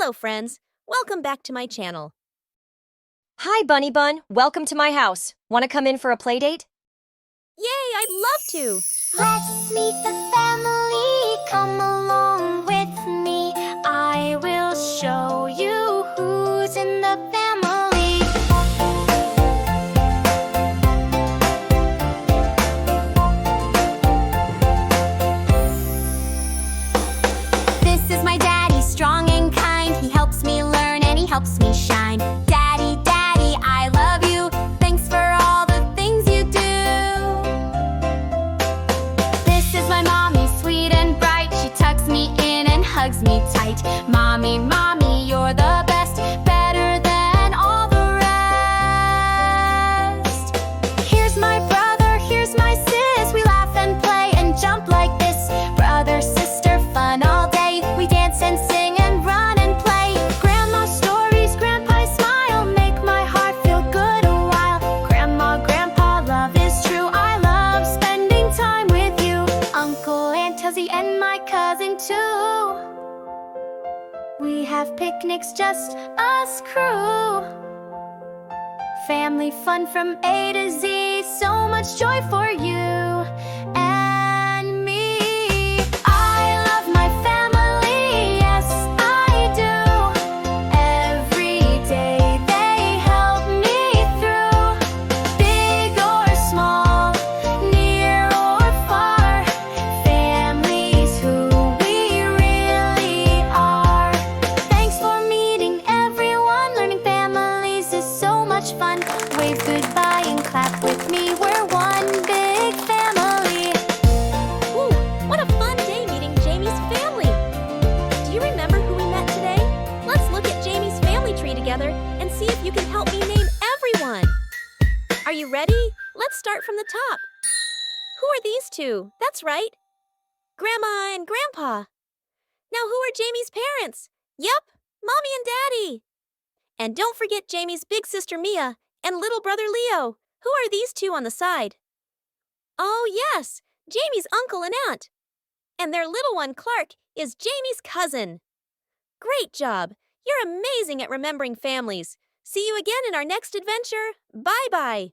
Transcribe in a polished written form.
Hello, friends. Welcome back to my channel. Hi, Bunnybun. Welcome to my house. Want to come in for a playdate? Yay, I'd love to. Let's meet the family, come along with me. I will show you who's in the family. This is my daddy, strong and kind. He helps me learn and he helps me shine. Daddy, daddy, I love you. Thanks for all the things you do. This is my mommy, sweet and bright. She tucks me in and hugs me tight. Mommy, mommy, you're the best, better than all the rest. Here's my brother, here's my sis. We laugh and play and jump like this. Brother, sister, fun all day. We dance and sing and run and play. Grandma's stories, grandpa's smile make my heart feel good a while. Grandma, grandpa, love is true. I love spending time with you. Uncle, Aunt Tuzzy, and my cousin too. We have picnics, just us crew. Family fun from A to Z. So much joy for you and me. I love my family, yes I do. Every day they help me through. Big or small, near or far. Family's who we really are. Thanks for meeting everyone. Learning families is so much fun. Wave goodbye and clap with me. We're one big family. Ooh, what a fun day meeting Jamie's family. Do you remember who we met today? Let's look at Jamie's family tree together and see if you can help me name everyone. Are you ready? Let's start from the top. Who are these two? That's right. Grandma and Grandpa. Now who are Jamie's parents? Yep, Mommy and Daddy. And don't forget Jamie's big sister Mia and little brother Leo. Who are these two on the side? Oh yes, Jamie's uncle and aunt. And their little one, Clark, is Jamie's cousin. Great job! You're amazing at remembering families. See you again in our next adventure. Bye-bye.